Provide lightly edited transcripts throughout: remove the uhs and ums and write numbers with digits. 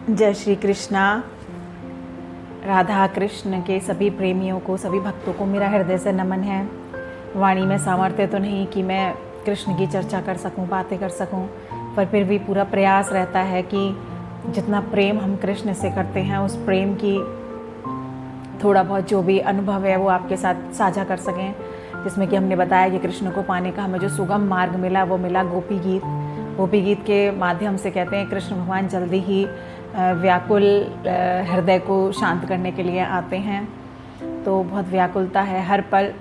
जय श्री कृष्णा। राधा कृष्ण के सभी प्रेमियों को, सभी भक्तों को मेरा हृदय से नमन है। वाणी में सामर्थ्य तो नहीं कि मैं कृष्ण की चर्चा कर सकूं, बातें कर सकूं, पर फिर भी पूरा प्रयास रहता है कि जितना प्रेम हम कृष्ण से करते हैं उस प्रेम की थोड़ा बहुत जो भी अनुभव है वो आपके साथ साझा कर सकें। जिसमें कि हमने बताया कि कृष्ण को पाने का हमें जो सुगम मार्ग मिला वो मिला गोपी गीत। गोपी गीत के माध्यम से कहते हैं कृष्ण भगवान जल्दी ही व्याकुल हृदय को शांत करने के लिए आते हैं। तो बहुत व्याकुलता है हर पल।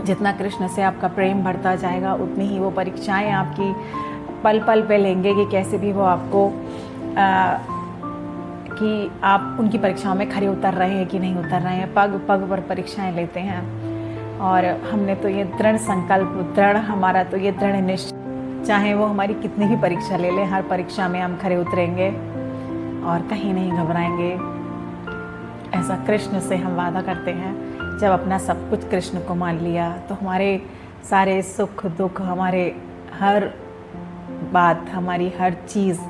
जितना कृष्ण से आपका प्रेम बढ़ता जाएगा उतनी ही वो परीक्षाएं आपकी पल पल पे लेंगे कि कैसे भी वो आपको कि आप उनकी परीक्षाओं में खरे उतर रहे हैं कि नहीं उतर रहे हैं। पग पग पर परीक्षाएं लेते हैं। और हमने तो ये दृढ़ संकल्प, हमारा तो ये दृढ़ निश्चय, चाहे वो हमारी कितनी भी परीक्षा ले लें, हर परीक्षा में हम खरे उतरेंगे और कहीं नहीं घबराएंगे। ऐसा कृष्ण से हम वादा करते हैं। जब अपना सब कुछ कृष्ण को मान लिया तो हमारे सारे सुख दुख, हमारे हर बात, हमारी हर चीज़,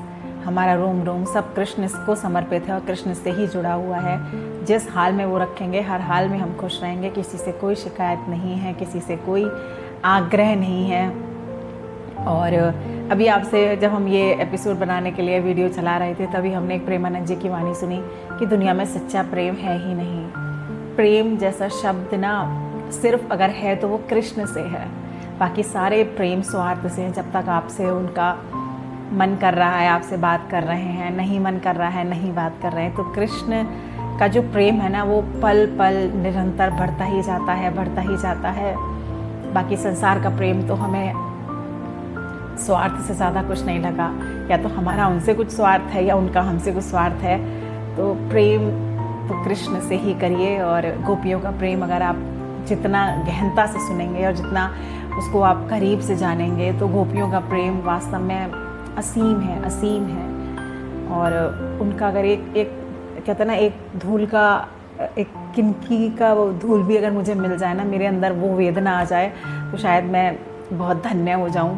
हमारा रोम रोम सब कृष्ण को समर्पित है और कृष्ण से ही जुड़ा हुआ है। जिस हाल में वो रखेंगे हर हाल में हम खुश रहेंगे। किसी से कोई शिकायत नहीं है, किसी से कोई आग्रह नहीं है। और अभी आपसे जब हम ये एपिसोड बनाने के लिए वीडियो चला रहे थे तभी हमने एक प्रेमानंद जी की वाणी सुनी कि दुनिया में सच्चा प्रेम है ही नहीं। प्रेम जैसा शब्द ना सिर्फ अगर है तो वो कृष्ण से है। बाकी सारे प्रेम स्वार्थ से हैं। जब तक आपसे उनका मन कर रहा है, आपसे बात कर रहे हैं, नहीं मन कर रहा है, नहीं बात कर रहे हैं, तो कृष्ण का जो प्रेम है ना वो पल पल निरंतर बढ़ता ही जाता है, बढ़ता ही जाता है। बाकी संसार का प्रेम तो हमें स्वार्थ से ज़्यादा कुछ नहीं लगा। या तो हमारा उनसे कुछ स्वार्थ है या उनका हमसे कुछ स्वार्थ है। तो प्रेम तो कृष्ण से ही करिए। और गोपियों का प्रेम अगर आप जितना गहनता से सुनेंगे और जितना उसको आप करीब से जानेंगे तो गोपियों का प्रेम वास्तव में असीम है, असीम है। और उनका अगर एक कहते हैं ना, एक धूल का, एक किनकी का वो धूल भी अगर मुझे मिल जाए ना, मेरे अंदर वो वेदना आ जाए तो शायद मैं बहुत धन्य हो जाऊं।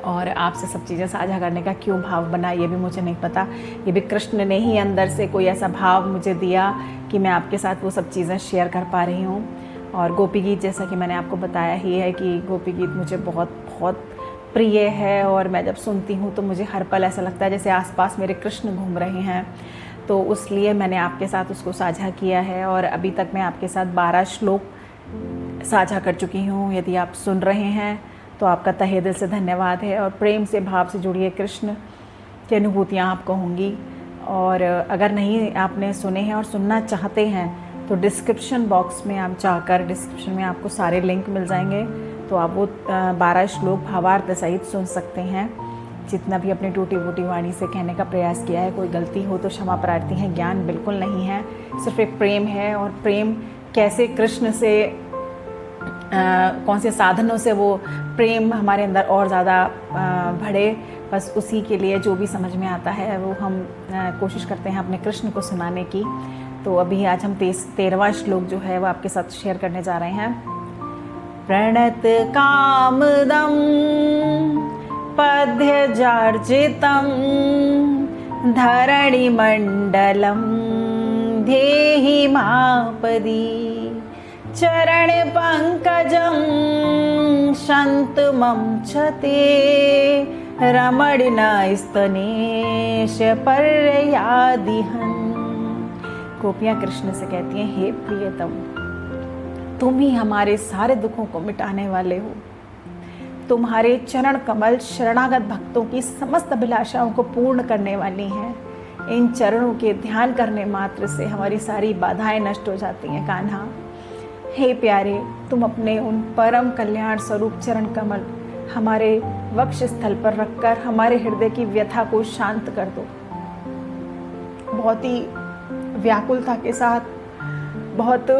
और आपसे सब चीज़ें साझा करने का क्यों भाव बना ये भी मुझे नहीं पता। ये भी कृष्ण ने ही अंदर से कोई ऐसा भाव मुझे दिया कि मैं आपके साथ वो सब चीज़ें शेयर कर पा रही हूँ। और गोपी गीत, जैसा कि मैंने आपको बताया ही है कि गोपी गीत मुझे बहुत बहुत प्रिय है। और मैं जब सुनती हूँ तो मुझे हर पल ऐसा लगता है जैसे आसपास मेरे कृष्ण घूम रहे हैं। तो उसलिए मैंने आपके साथ उसको साझा किया है। और अभी तक मैं आपके साथ 12 श्लोक साझा कर चुकी हूँ। यदि आप सुन रहे हैं तो आपका तहे दिल से धन्यवाद है। और प्रेम से, भाव से जुड़िए, कृष्ण की अनुभूतियाँ आपको होंगी। और अगर नहीं आपने सुने हैं और सुनना चाहते हैं तो डिस्क्रिप्शन बॉक्स में आप जाकर, डिस्क्रिप्शन में आपको सारे लिंक मिल जाएंगे। तो आप वो 12 श्लोक भावार्थ सहित सुन सकते हैं। जितना भी अपनी टूटी फूटी वाणी से कहने का प्रयास किया है, कोई गलती हो तो क्षमा प्रार्थी हैं। ज्ञान बिल्कुल नहीं है, सिर्फ एक प्रेम है। और प्रेम कैसे कृष्ण से कौन से साधनों से वो प्रेम हमारे अंदर और ज़्यादा बढ़े, बस उसी के लिए जो भी समझ में आता है वो हम कोशिश करते हैं अपने कृष्ण को सुनाने की। तो अभी आज हम 13वां श्लोक जो है वो आपके साथ शेयर करने जा रहे हैं। प्रणत कामदं पद्यजार्जितं धरणिमण्डलं धेहि मापदि चरणपङ्कजं शन्तमं च ते रमणीनस्तनेश पर्यादिहन्। गोपियाँ कृष्ण से कहती हैं, हे प्रियतम, तुम ही हमारे सारे दुखों को मिटाने वाले हो। तुम्हारे चरण कमल शरणागत भक्तों की समस्त अभिलाषाओं को पूर्ण करने वाली हैं। इन चरणों के ध्यान करने मात्र से हमारी सारी बाधाएं नष्ट हो जाती हैं। कान्हा, हे प्यारे, तुम अपने उन परम कल्याण स्वरूप चरण कमल हमारे वक्ष स्थल पर रखकर हमारे हृदय की व्यथा को शांत कर दो। बहुत ही व्याकुलता के साथ, बहुत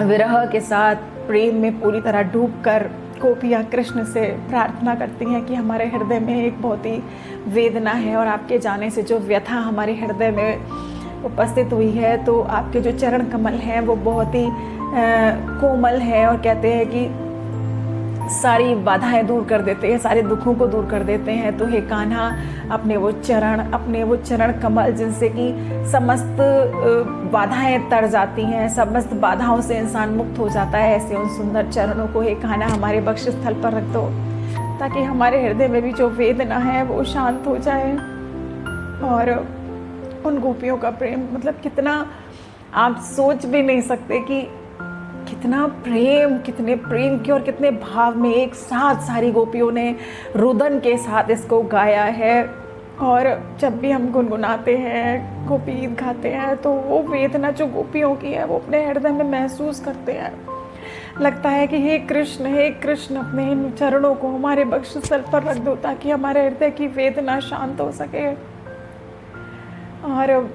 विरह के साथ, प्रेम में पूरी तरह डूबकर गोपियाँ कृष्ण से प्रार्थना करती हैं कि हमारे हृदय में एक बहुत ही वेदना है और आपके जाने से जो व्यथा हमारे हृदय में उपस्थित हुई है, तो आपके जो चरण कमल हैं वो बहुत ही कोमल है। और कहते हैं कि सारी बाधाएं दूर कर देते हैं, सारे दुखों को दूर कर देते हैं। तो हे कान्हा, अपने वो चरण कमल जिनसे कि समस्त बाधाएं तर जाती हैं, समस्त बाधाओं से इंसान मुक्त हो जाता है, ऐसे उन सुंदर चरणों को हे कान्हा हमारे बक्ष स्थल पर रख दो, ताकि हमारे हृदय में भी जो वेदना है वो शांत हो जाए। और उन गोपियों का प्रेम, मतलब कितना आप सोच भी नहीं सकते कि कितना प्रेम, कितने प्रेम की और कितने भाव में एक साथ सारी गोपियों ने रुदन के साथ इसको गाया है। और जब भी हम गुनगुनाते हैं, गोपी गीत गाते हैं, तो वो वेदना जो गोपियों की है वो अपने हृदय में महसूस करते हैं। लगता है कि हे कृष्ण, अपने इन चरणों को हमारे बक्ष स्थल पर रख दो, ताकि हमारे हृदय की वेदना शांत हो सके। और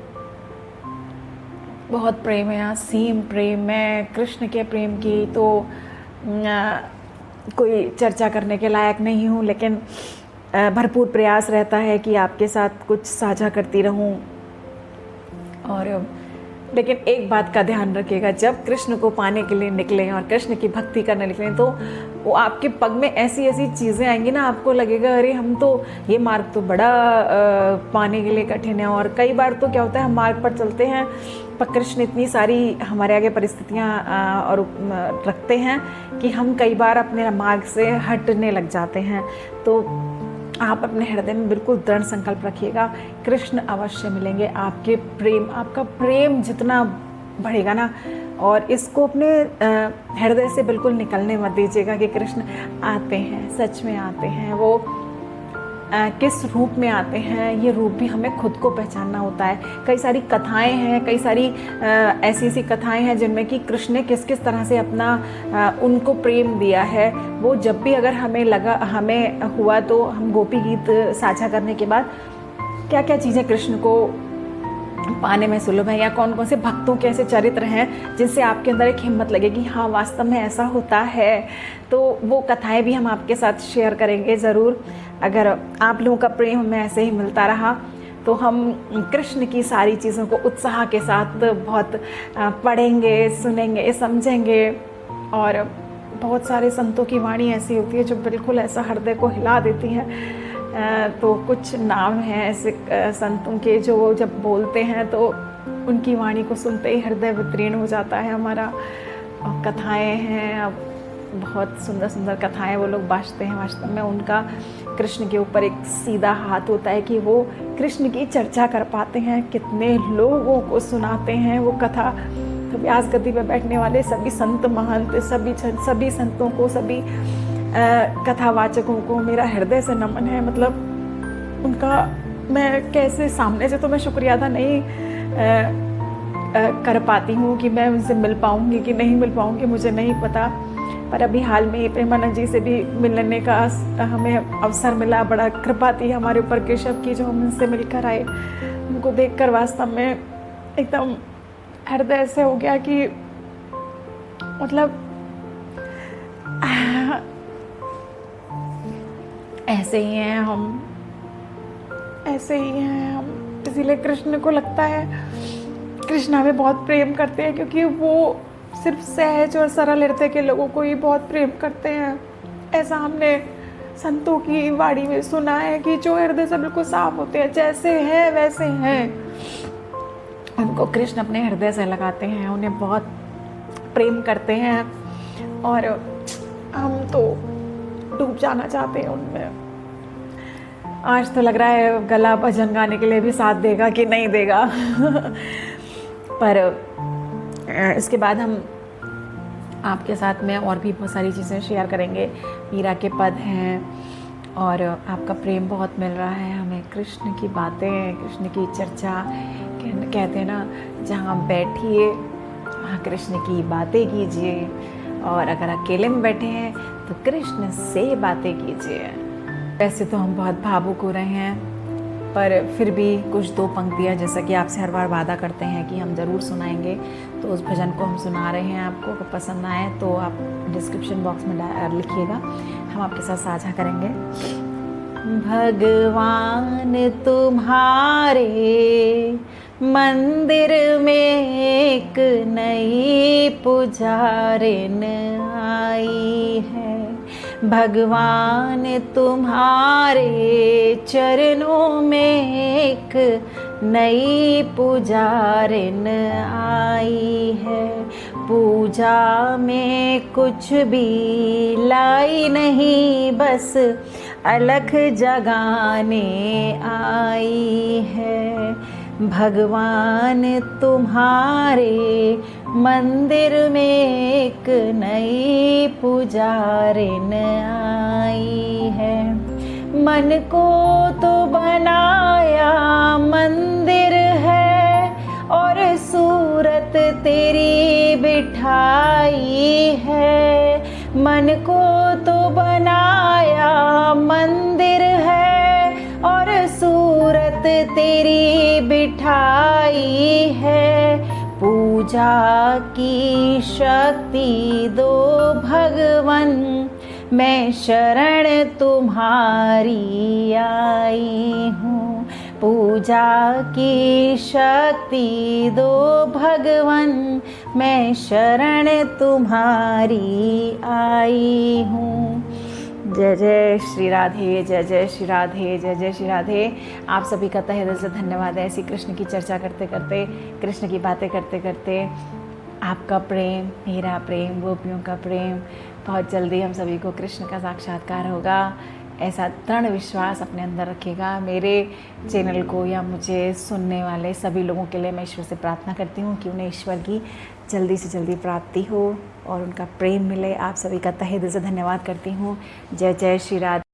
बहुत प्रेम है, असीम प्रेम है कृष्ण के प्रेम की, तो कोई चर्चा करने के लायक नहीं हूँ, लेकिन भरपूर प्रयास रहता है कि आपके साथ कुछ साझा करती रहूँ। और लेकिन एक बात का ध्यान रखिएगा, जब कृष्ण को पाने के लिए निकलें और कृष्ण की भक्ति करने निकलें, तो वो आपके पग में ऐसी ऐसी चीज़ें आएंगी ना, आपको लगेगा अरे हम तो ये मार्ग तो बड़ा पाने के लिए कठिन है। और कई बार तो क्या होता है, हम मार्ग पर चलते हैं पर कृष्ण इतनी सारी हमारे आगे परिस्थितियाँ और रखते हैं कि हम कई बार अपने मार्ग से हटने लग जाते हैं। तो आप अपने हृदय में बिल्कुल दृढ़ संकल्प रखिएगा, कृष्ण अवश्य मिलेंगे। आपका प्रेम जितना बढ़ेगा ना, और इसको अपने हृदय से बिल्कुल निकलने मत दीजिएगा कि कृष्ण आते हैं, सच में आते हैं। वो किस रूप में आते हैं, ये रूप भी हमें खुद को पहचानना होता है। कई सारी कथाएं हैं, कई सारी ऐसी ऐसी कथाएं हैं जिनमें कि कृष्ण ने किस किस तरह से अपना उनको प्रेम दिया है। वो जब भी अगर हमें हुआ तो हम गोपी गीत साझा करने के बाद क्या क्या चीज़ें कृष्ण को पाने में सुलभ है, या कौन कौन से भक्तों के ऐसे चरित्र हैं जिनसे आपके अंदर एक हिम्मत लगेगी, हाँ वास्तव में ऐसा होता है। तो वो कथाएं भी हम आपके साथ शेयर करेंगे ज़रूर। अगर आप लोगों का प्रेम हमें ऐसे ही मिलता रहा तो हम कृष्ण की सारी चीज़ों को उत्साह के साथ बहुत पढ़ेंगे, सुनेंगे, समझेंगे। और बहुत सारे संतों की वाणी ऐसी होती है जो बिल्कुल ऐसा हृदय को हिला देती है। तो कुछ नाम हैं ऐसे संतों के जो जब बोलते हैं तो उनकी वाणी को सुनते ही हृदय वितीर्ण हो जाता है हमारा। और कथाएं हैं, अब बहुत सुंदर सुंदर कथाएं वो लोग बाँचते हैं। वास्तव में उनका कृष्ण के ऊपर एक सीधा हाथ होता है कि वो कृष्ण की चर्चा कर पाते हैं, कितने लोगों को सुनाते हैं वो कथा। तो व्यास गद्दी पे बैठने वाले सभी संत महंत, सभी संतों को, सभी कथावाचकों को मेरा हृदय से नमन है। मतलब उनका मैं कैसे सामने से तो मैं शुक्रिया अदा नहीं कर पाती हूँ कि मैं उनसे मिल पाऊँगी कि नहीं मिल पाऊँगी, मुझे नहीं पता। पर अभी हाल में प्रेमानंद जी से भी मिलने का हमें अवसर मिला, बड़ा कृपा थी हमारे ऊपर केशव की जो हम उनसे मिलकर आए। उनको देखकर वास्तव में एकदम हृदय से हो गया कि मतलब ऐसे ही हैं हम, ऐसे ही हैं हम। इसीलिए कृष्ण को लगता है कृष्ण हमें बहुत प्रेम करते हैं, क्योंकि वो सिर्फ सहज और सरल हृदय के लोगों को ही बहुत प्रेम करते हैं। ऐसा हमने संतों की वाणी में सुना है कि जो हृदय से बिल्कुल साफ होते हैं, जैसे हैं वैसे हैं, उनको कृष्ण अपने हृदय से लगाते हैं, उन्हें बहुत प्रेम करते हैं। और हम तो डूब जाना चाहते हैं उनमें। आज तो लग रहा है गला भजन गाने के लिए भी साथ देगा कि नहीं देगा। पर इसके बाद हम आपके साथ में और भी बहुत सारी चीज़ें शेयर करेंगे। मीरा के पद हैं और आपका प्रेम बहुत मिल रहा है हमें। कृष्ण की बातें, कृष्ण की चर्चा, कहते हैं ना, जहाँ बैठिए वहाँ कृष्ण की बातें कीजिए, और अगर अकेले में बैठे हैं तो कृष्ण से बातें कीजिए। वैसे तो हम बहुत भावुक हो रहे हैं, पर फिर भी कुछ दो पंक्तियाँ, जैसा कि आपसे हर बार वादा करते हैं कि हम ज़रूर सुनाएंगे, तो उस भजन को हम सुना रहे हैं। आपको अगर पसंद आए तो आप डिस्क्रिप्शन बॉक्स में लिखिएगा, हम आपके साथ साझा करेंगे। भगवान तुम्हारे मंदिर में एक नई पुजारिन आई है, भगवान तुम्हारे चरणों में एक नई पुजारिन आई है। पूजा में कुछ भी लाई नहीं, बस अलख जगाने आई है। भगवान तुम्हारे मंदिर में एक नई पुजारिन आई है। मन को तो बनाया मंदिर है और सूरत तेरी बिठाई है। मन को तो बनाया मंदिर है और सूरत तेरी बिठाई है। पूजा की शक्ति दो भगवन, मैं शरण तुम्हारी आई हूँ। पूजा की शक्ति दो भगवन, मैं शरण तुम्हारी आई हूँ। जय जय श्री राधे, जय जय श्री राधे, जय जय श्री राधे। आप सभी का तहे दिल से धन्यवाद है। ऐसी कृष्ण की चर्चा करते करते, कृष्ण की बातें करते करते आपका प्रेम, मेरा प्रेम, गोपियों का प्रेम, बहुत जल्दी हम सभी को कृष्ण का साक्षात्कार होगा, ऐसा दृढ़ विश्वास अपने अंदर रखेगा। मेरे चैनल को या मुझे सुनने वाले सभी लोगों के लिए मैं ईश्वर से प्रार्थना करती हूँ कि उन्हें ईश्वर की जल्दी से जल्दी प्राप्ति हो और उनका प्रेम मिले। आप सभी का तहे दिल से धन्यवाद करती हूँ। जय जय श्री राधे।